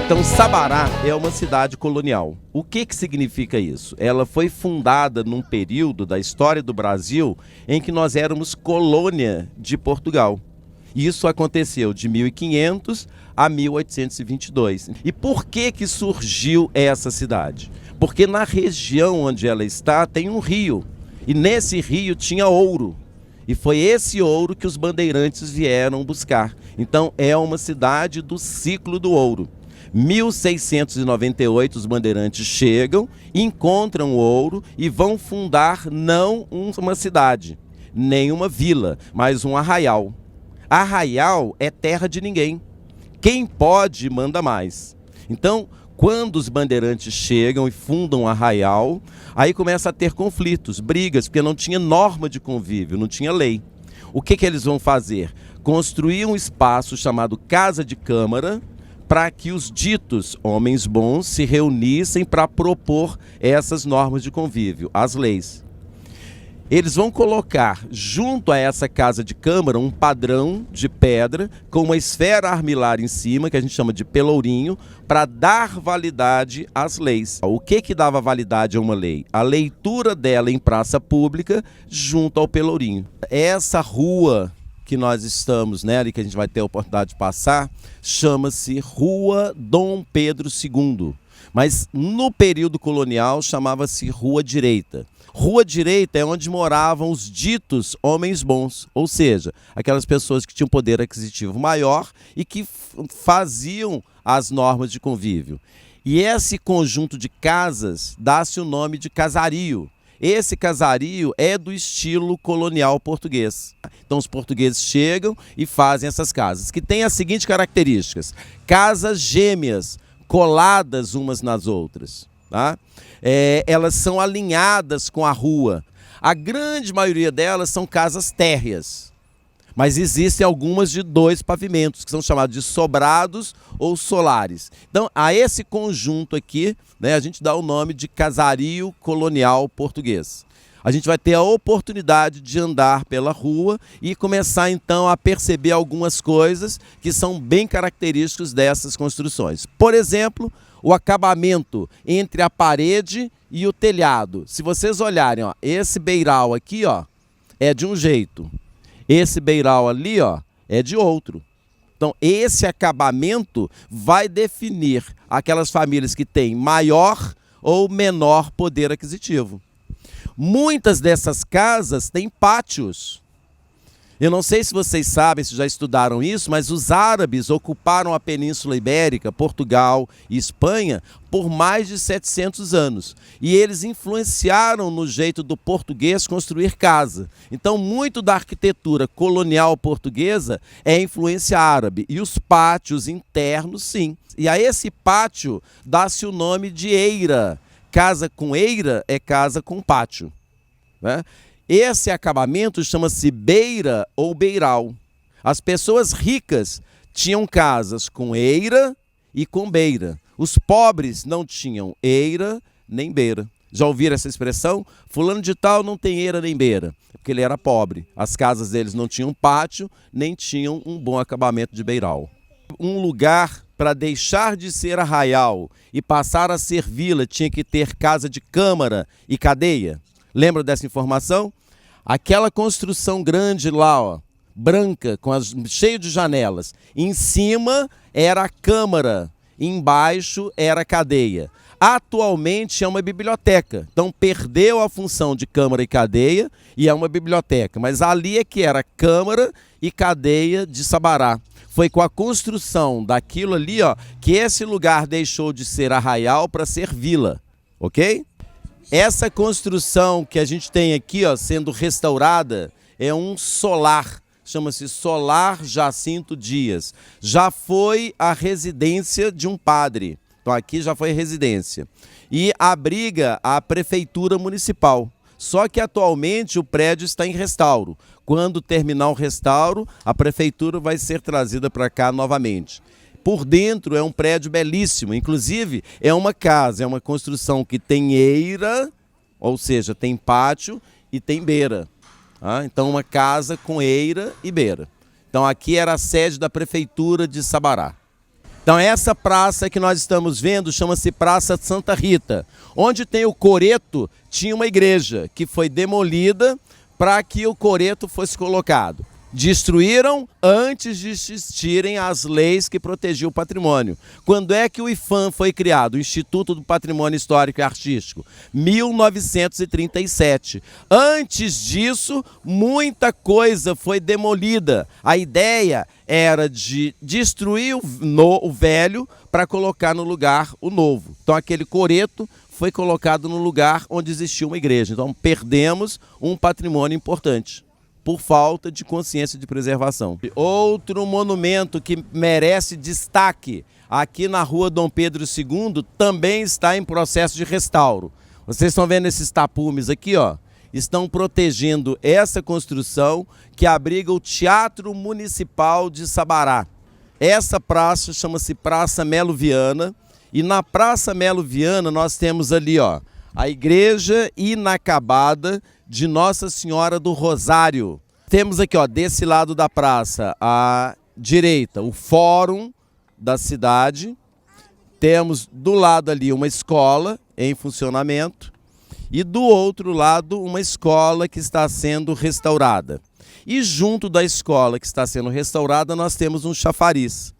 Então, Sabará é uma cidade colonial. O que significa isso? Ela foi fundada num período da história do Brasil em que nós éramos colônia de Portugal. Isso aconteceu de 1500 a 1822. E por que surgiu essa cidade? Porque na região onde ela está tem um rio. E nesse rio tinha ouro. E foi esse ouro que os bandeirantes vieram buscar. Então é uma cidade do ciclo do ouro. 1698 os bandeirantes chegam, encontram o ouro e vão fundar não uma cidade, nem uma vila, mas um arraial. Arraial é terra de ninguém. Quem pode, manda mais. Então, quando os bandeirantes chegam e fundam um arraial, aí começa a ter conflitos, brigas, porque não tinha norma de convívio, não tinha lei. O que eles vão fazer? Construir um espaço chamado Casa de Câmara, para que os ditos homens bons se reunissem para propor essas normas de convívio, as leis. Eles vão colocar junto a essa casa de câmara um padrão de pedra com uma esfera armilar em cima, que a gente chama de pelourinho, para dar validade às leis. O que dava validade a uma lei? A leitura dela em praça pública junto ao pelourinho. Essa rua que nós estamos nela e que a gente vai ter a oportunidade de passar, chama-se Rua Dom Pedro II. Mas no período colonial chamava-se Rua Direita. Rua Direita é onde moravam os ditos homens bons, ou seja, aquelas pessoas que tinham poder aquisitivo maior e que faziam as normas de convívio. E esse conjunto de casas dá-se o nome de casario. Esse casario é do estilo colonial português. Então os portugueses chegam e fazem essas casas, que têm as seguintes características: casas gêmeas, coladas umas nas outras. Tá? Elas são alinhadas com a rua. A grande maioria delas são casas térreas, mas existem algumas de 2 pavimentos, que são chamados de sobrados ou solares. Então, a esse conjunto aqui, né, a gente dá o nome de casario colonial português. A gente vai ter a oportunidade de andar pela rua e começar, então, a perceber algumas coisas que são bem características dessas construções. Por exemplo, o acabamento entre a parede e o telhado. Se vocês olharem, ó, esse beiral aqui, ó, é de um jeito. Esse beiral ali, ó, é de outro. Então, esse acabamento vai definir aquelas famílias que têm maior ou menor poder aquisitivo. Muitas dessas casas têm pátios. Eu não sei se vocês sabem, se já estudaram isso, mas os árabes ocuparam a Península Ibérica, Portugal e Espanha por mais de 700 anos. E eles influenciaram no jeito do português construir casa. Então, muito da arquitetura colonial portuguesa é influência árabe. E os pátios internos, sim. E a esse pátio dá-se o nome de eira. Casa com eira é casa com pátio, né? Esse acabamento chama-se beira ou beiral. As pessoas ricas tinham casas com eira e com beira. Os pobres não tinham eira nem beira. Já ouviram essa expressão? Fulano de tal não tem eira nem beira, porque ele era pobre. As casas deles não tinham pátio, nem tinham um bom acabamento de beiral. Um lugar para deixar de ser arraial e passar a ser vila tinha que ter casa de câmara e cadeia. Lembra dessa informação? Aquela construção grande lá, ó, branca, cheio de janelas. Em cima era a câmara, embaixo era a cadeia. Atualmente é uma biblioteca. Então perdeu a função de câmara e cadeia e é uma biblioteca. Mas ali é que era câmara e cadeia de Sabará. Foi com a construção daquilo ali, ó, que esse lugar deixou de ser arraial para ser vila, ok? Essa construção que a gente tem aqui, ó, sendo restaurada, é um solar, chama-se Solar Jacinto Dias. Já foi a residência de um padre, então aqui já foi a residência. E abriga a prefeitura municipal. Só que atualmente o prédio está em restauro. Quando terminar o restauro, a prefeitura vai ser trazida para cá novamente. Por dentro é um prédio belíssimo, inclusive é uma casa, é uma construção que tem eira, ou seja, tem pátio e tem beira. Tá? Então uma casa com eira e beira. Então aqui era a sede da prefeitura de Sabará. Então essa praça que nós estamos vendo chama-se Praça Santa Rita. Onde tem o coreto, tinha uma igreja que foi demolida para que o coreto fosse colocado. Destruíram antes de existirem as leis que protegiam o patrimônio. Quando é que o IPHAN foi criado? O Instituto do Patrimônio Histórico e Artístico? 1937. Antes disso, muita coisa foi demolida. A ideia era de destruir o velho para colocar no lugar o novo. Então aquele coreto foi colocado no lugar onde existia uma igreja. Então perdemos um patrimônio importante por falta de consciência de preservação. Outro monumento que merece destaque aqui na rua Dom Pedro II também está em processo de restauro. Vocês estão vendo esses tapumes aqui, ó? Estão protegendo essa construção que abriga o Teatro Municipal de Sabará. Essa praça chama-se Praça Melo Viana e na Praça Melo Viana nós temos ali, ó, a igreja inacabada de Nossa Senhora do Rosário. Temos aqui, ó, desse lado da praça, à direita, o fórum da cidade. Temos do lado ali uma escola em funcionamento e do outro lado uma escola que está sendo restaurada. E junto da escola que está sendo restaurada nós temos um chafariz.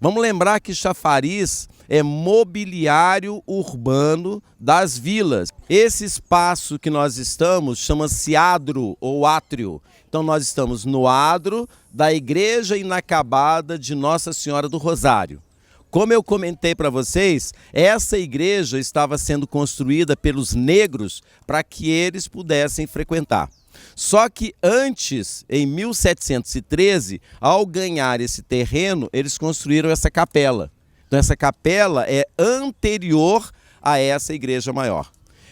Vamos lembrar que chafariz é mobiliário urbano das vilas. Esse espaço que nós estamos chama-se adro ou átrio. Então nós estamos no adro da Igreja Inacabada de Nossa Senhora do Rosário. Como eu comentei para vocês, essa igreja estava sendo construída pelos negros para que eles pudessem frequentar. Só que antes, em 1713, ao ganhar esse terreno, eles construíram essa capela. Então essa capela é anterior a essa igreja maior.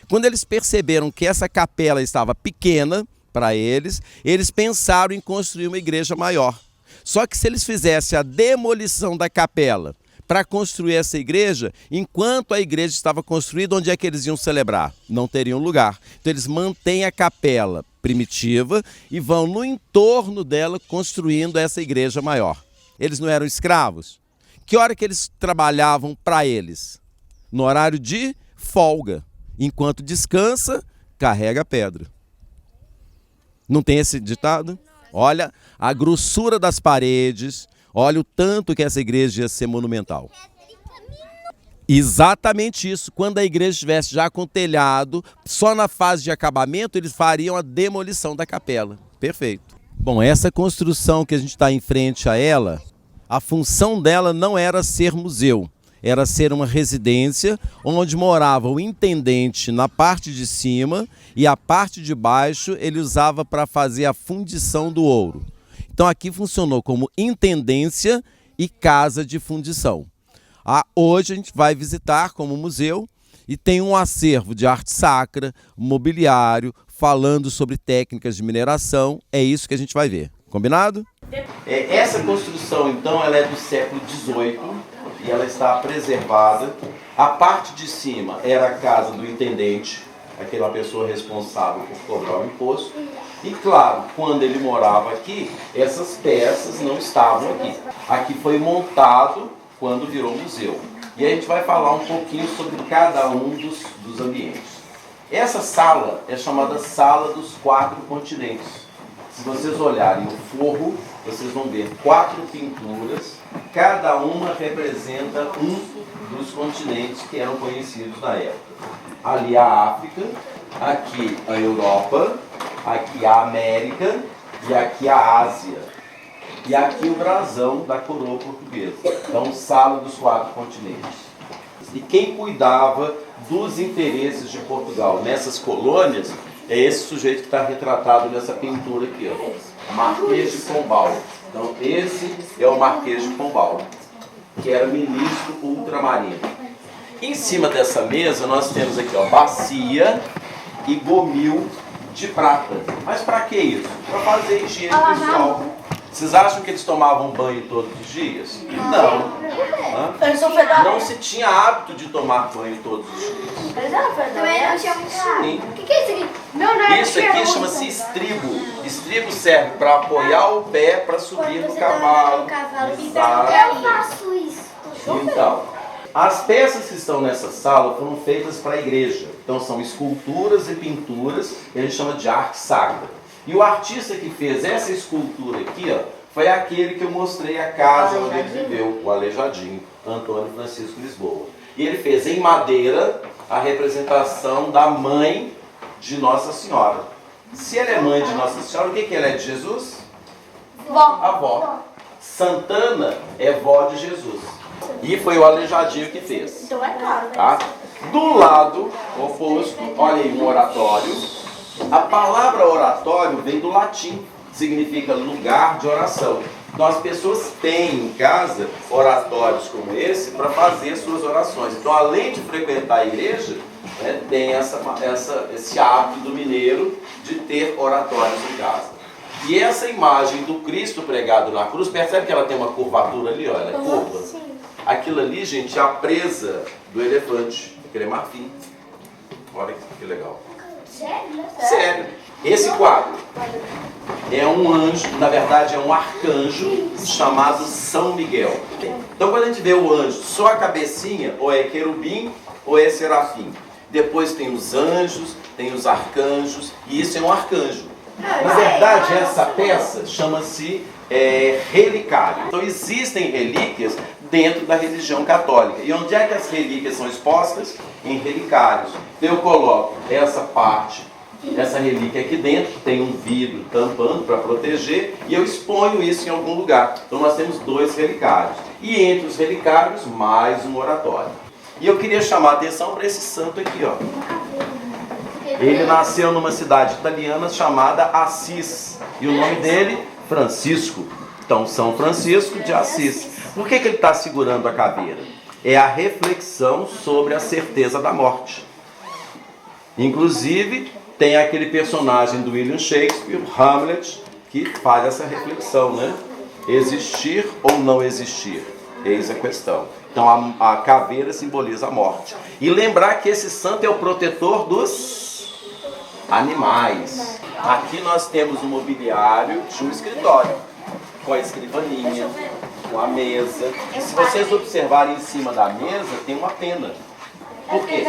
Quando eles perceberam que essa capela estava pequena para eles pensaram em construir uma igreja maior. Só que se eles fizessem a demolição da capela para construir essa igreja, enquanto a igreja estava construída, onde é que eles iam celebrar? Não teriam lugar. Então eles mantêm a capela primitiva e vão no entorno dela construindo essa igreja maior. Eles não eram escravos? Que hora que eles trabalhavam para eles? No horário de folga. Enquanto descansa, carrega a pedra. Não tem esse ditado? Olha a grossura das paredes, olha o tanto que essa igreja ia ser monumental. Exatamente isso. Quando a igreja estivesse já com telhado, só na fase de acabamento, eles fariam a demolição da capela. Perfeito. Bom, essa construção que a gente está em frente a ela, a função dela não era ser museu, era ser uma residência onde morava o intendente na parte de cima e a parte de baixo ele usava para fazer a fundição do ouro. Então aqui funcionou como intendência e casa de fundição. Hoje a gente vai visitar como museu e tem um acervo de arte sacra, mobiliário, falando sobre técnicas de mineração. É isso que a gente vai ver. Combinado? Essa construção, então, ela é do século XVIII e ela está preservada. A parte de cima era a casa do intendente, aquela pessoa responsável por cobrar o imposto. E, claro, quando ele morava aqui, essas peças não estavam aqui. Aqui foi montado quando virou museu. E a gente vai falar um pouquinho sobre cada um dos ambientes. Essa sala é chamada Sala dos Quatro Continentes. Se vocês olharem o forro, vocês vão ver 4 pinturas, cada uma representa um dos continentes que eram conhecidos na época. Ali a África, aqui a Europa, aqui a América e aqui a Ásia. E aqui o brasão da coroa portuguesa. Então, Sala dos Quatro Continentes. E quem cuidava dos interesses de Portugal nessas colônias é esse sujeito que está retratado nessa pintura aqui, ó, Marquês de Pombal. Então, esse é o Marquês de Pombal, que era ministro ultramarino. Em cima dessa mesa, nós temos aqui, ó, bacia e gomil de prata. Mas para que isso? Para fazer higiene pessoal. Vocês acham que eles tomavam banho todos os dias? Não. Não se tinha hábito de tomar banho todos os dias. Sim. O que é isso aqui? Isso aqui chama-se estribo. Estribo serve para apoiar o pé para subir no cavalo. Eu faço isso. Então, as peças que estão nessa sala foram feitas para a igreja. Então são esculturas e pinturas que a gente chama de arte sacra. E o artista que fez essa escultura aqui, ó, foi aquele que eu mostrei a casa onde ele viveu, o Aleijadinho, Antônio Francisco Lisboa. E ele fez em madeira a representação da mãe de Nossa Senhora. Se ela é mãe de Nossa Senhora, o que ela é de Jesus? Vó. Avó. Santana é vó de Jesus. E foi o Aleijadinho que fez. Então é claro, né? Tá? Do lado oposto, olha aí um oratório. A palavra oratório vem do latim, significa lugar de oração. Então as pessoas têm em casa oratórios como esse para fazer suas orações. Então, além de frequentar a igreja, né, tem esse hábito do mineiro de ter oratórios em casa. E essa imagem do Cristo pregado na cruz, percebe que ela tem uma curvatura ali, olha, ela é curva. Aquilo ali, gente, é a presa do elefante, aquele é marfim. Olha que legal. Sério? Sério. Esse quadro é um anjo, na verdade é um arcanjo chamado São Miguel. Então quando a gente vê o anjo, só a cabecinha, ou é querubim ou é serafim. Depois tem os anjos, tem os arcanjos, e isso é um arcanjo. Na verdade, essa peça chama-se relicário. Então existem relíquias dentro da religião católica. E onde é que as relíquias são expostas? Em relicários. Então eu coloco essa parte, essa relíquia aqui dentro, tem um vidro tampando para proteger, e eu exponho isso em algum lugar. Então nós temos 2 relicários. E entre os relicários, mais um oratório. E eu queria chamar a atenção para esse santo aqui, ó. Ele nasceu numa cidade italiana chamada Assis. E o nome dele, Francisco. Então, São Francisco de Assis. Por que ele está segurando a caveira? É a reflexão sobre a certeza da morte. Inclusive, tem aquele personagem do William Shakespeare, Hamlet, que faz essa reflexão, né? Existir ou não existir? Eis a questão. Então, a caveira simboliza a morte. E lembrar que esse santo é o protetor dos animais. Aqui nós temos o mobiliário de um escritório, com a escrivaninha, com a mesa. Se vocês observarem em cima da mesa, tem uma pena. Por quê?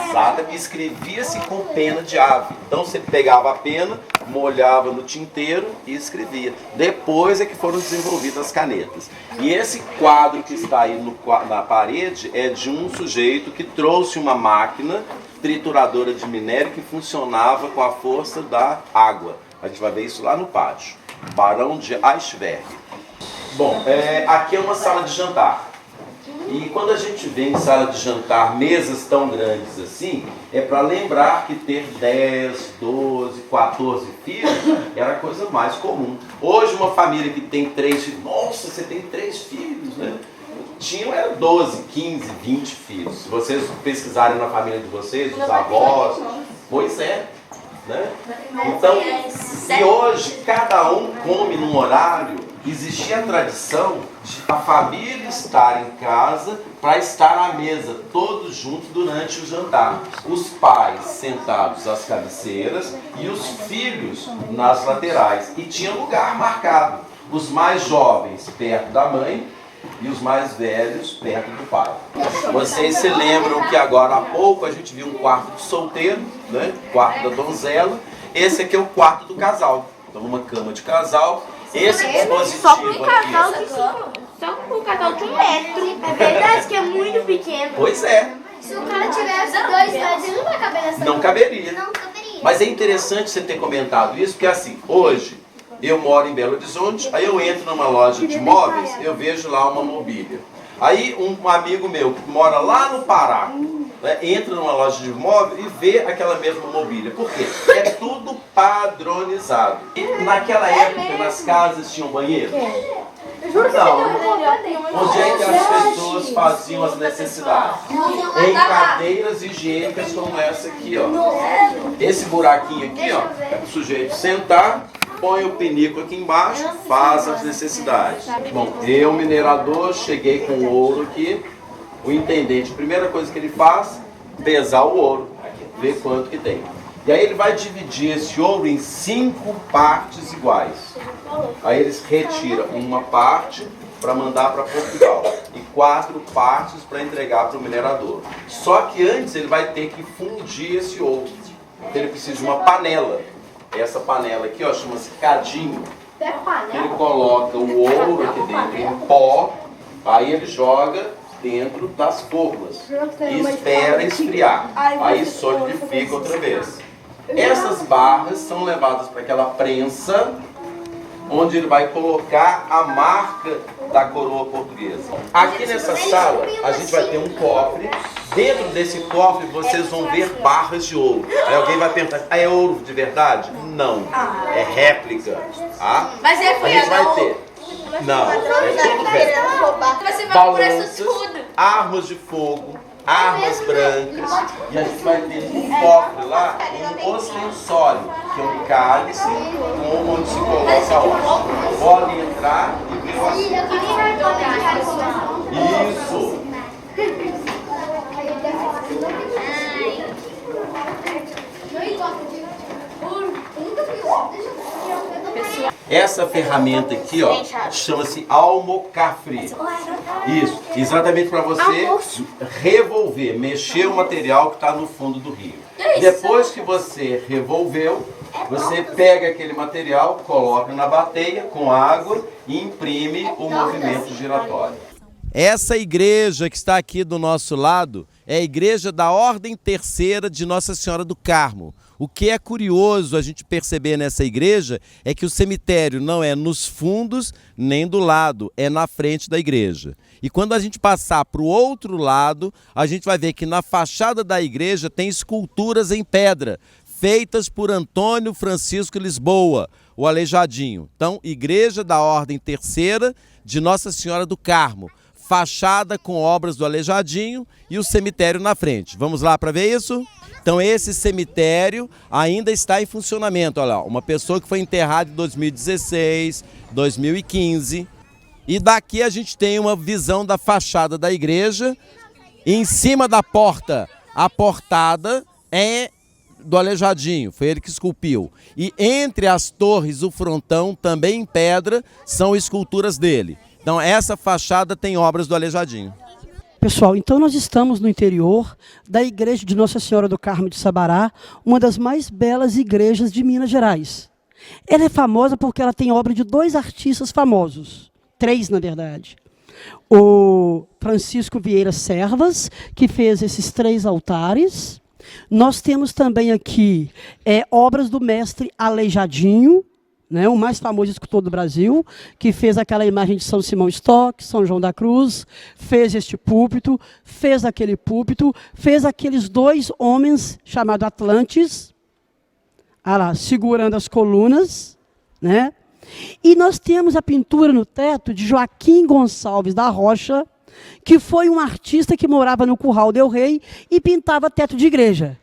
Exato, escrevia-se com pena de ave. Então você pegava a pena, molhava no tinteiro e escrevia. Depois é que foram desenvolvidas as canetas. E esse quadro que está aí na parede é de um sujeito que trouxe uma máquina trituradora de minério que funcionava com a força da água. A gente vai ver isso lá no pátio. Barão de Eichberg. Bom, aqui é uma sala de jantar. E quando a gente vê em sala de jantar mesas tão grandes assim, é para lembrar que ter 10, 12, 14 filhos era a coisa mais comum. Hoje uma família que tem 3 filhos, nossa, você tem 3 filhos, né? Era 12, 15, 20 filhos. Se vocês pesquisarem na família de vocês, os avós, pois é. Né? Então, e hoje cada um come num horário. Existia a tradição de a família estar em casa para estar à mesa, todos juntos durante o jantar. Os pais sentados às cabeceiras e os filhos nas laterais. E tinha lugar marcado. Os mais jovens perto da mãe e os mais velhos perto do pai. Vocês se lembram que agora há pouco a gente viu um quarto de solteiro, né? Quarto da donzela. Esse aqui é o quarto do casal. Então uma cama de casal. Esse dispositivo só com um casal aqui. Só com um casal de 1 metro. É verdade que é muito pequeno. Pois é. Se o cara tivesse 2 metros, ele não vai caber nessa. Não caberia. Não caberia. Mas é interessante você ter comentado isso, porque assim, hoje eu moro em Belo Horizonte, aí eu entro numa loja de móveis, eu vejo lá uma mobília. Aí um amigo meu que mora lá no Pará, né, entra numa loja de móveis e vê aquela mesma mobília. Por quê? É tudo padronizado. E naquela época, nas casas tinham banheiro? Não. Onde é que as pessoas faziam as necessidades? Em cadeiras higiênicas como essa aqui, ó. Esse buraquinho aqui, ó, é para o sujeito sentar, põe o pinico aqui embaixo, faz as necessidades. Bom, eu, minerador, cheguei com o ouro aqui. O intendente, a primeira coisa que ele faz, pesar o ouro, ver quanto que tem. E aí ele vai dividir esse ouro em 5 partes iguais. Aí eles retiram uma parte para mandar para Portugal e 4 partes para entregar para o minerador. Só que antes ele vai ter que fundir esse ouro. Então ele precisa de uma panela. Essa panela aqui, ó, chama-se cadinho. Ele coloca o ouro aqui dentro em pó, aí ele joga dentro das formas e espera esfriar. Aí solidifica outra vez. Essas barras são levadas para aquela prensa, onde ele vai colocar a marca da coroa portuguesa. Aqui nessa sala, a gente vai ter um cofre. Dentro desse cofre, vocês vão ver barras de ouro. Aí alguém vai perguntar, é ouro de verdade? Não, é réplica. Tá? Mas é A gente vai ter. Não, é tudo réplica. Você vai Balanças, armas de fogo, armas brancas, e a gente vai ter um cofre lá, um ostensório, que é um cálice onde se coloca óleo. Pode entrar e ver o assunto. Isso. Essa ferramenta aqui, ó, chama-se almocafre. Isso, exatamente para você revolver, mexer o material que está no fundo do rio. Depois que você revolveu, você pega aquele material, coloca na bateia com água e imprime o movimento giratório. Essa igreja que está aqui do nosso lado é a igreja da Ordem Terceira de Nossa Senhora do Carmo. O que é curioso a gente perceber nessa igreja é que o cemitério não é nos fundos nem do lado, é na frente da igreja. E quando a gente passar para o outro lado, a gente vai ver que na fachada da igreja tem esculturas em pedra, feitas por Antônio Francisco Lisboa, o Aleijadinho. Então, Igreja da Ordem Terceira de Nossa Senhora do Carmo. Fachada com obras do Aleijadinho e o cemitério na frente. Vamos lá para ver isso? Então esse cemitério ainda está em funcionamento. Olha lá, uma pessoa que foi enterrada em 2016, 2015. E daqui a gente tem uma visão da fachada da igreja. Em cima da porta, a portada é do Aleijadinho, foi ele que esculpiu. E entre as torres, o frontão, também em pedra, são esculturas dele. Então essa fachada tem obras do Aleijadinho. Pessoal, então nós estamos no interior da igreja de Nossa Senhora do Carmo de Sabará, uma das mais belas igrejas de Minas Gerais. Ela é famosa porque ela tem obra de 2 artistas famosos, 3 na verdade. O Francisco Vieira Servas, que fez esses 3 altares. Nós temos também aqui obras do mestre Aleijadinho, né, o mais famoso escultor do Brasil, que fez aquela imagem de São Simão Stock, São João da Cruz, fez este púlpito, fez aquele púlpito, fez aqueles 2 homens chamados Atlantes, lá, segurando as colunas, né? E nós temos a pintura no teto de Joaquim Gonçalves da Rocha, que foi um artista que morava no Curral del Rei e pintava teto de igreja.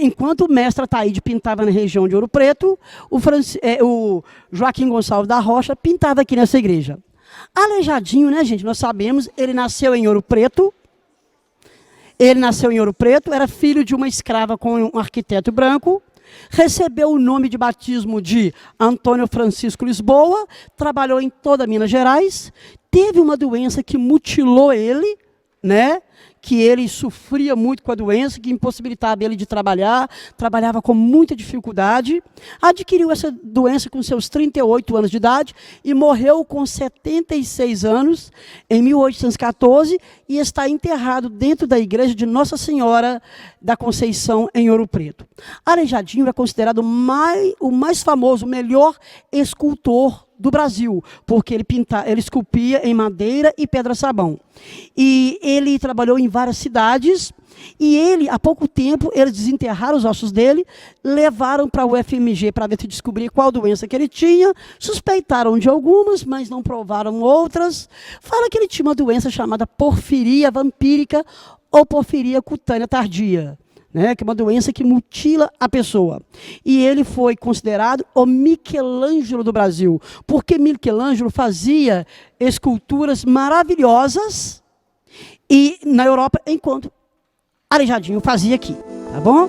Enquanto o mestre Ataíde pintava na região de Ouro Preto, o Joaquim Gonçalves da Rocha pintava aqui nessa igreja. Aleijadinho, né, gente? Nós sabemos, ele nasceu em Ouro Preto. Era filho de uma escrava com um arquiteto branco. Recebeu o nome de batismo de Antônio Francisco Lisboa. Trabalhou em toda Minas Gerais. Teve uma doença que mutilou ele, né? Que ele sofria muito com a doença, que impossibilitava ele de trabalhar, trabalhava com muita dificuldade, adquiriu essa doença com seus 38 anos de idade e morreu com 76 anos, em 1814, e está enterrado dentro da igreja de Nossa Senhora da Conceição, em Ouro Preto. Aleijadinho é considerado o mais famoso, o melhor escultor do Brasil, porque ele esculpia em madeira e pedra-sabão. E ele trabalhou em várias cidades, e ele, há pouco tempo, eles desenterraram os ossos dele, levaram para o UFMG para ver se descobrir qual doença que ele tinha, suspeitaram de algumas, mas não provaram outras. Fala que ele tinha uma doença chamada porfiria vampírica ou porfiria cutânea tardia, né, que é uma doença que mutila a pessoa. E ele foi considerado o Michelangelo do Brasil, porque Michelangelo fazia esculturas maravilhosas e na Europa, enquanto Aleijadinho fazia aqui, tá bom?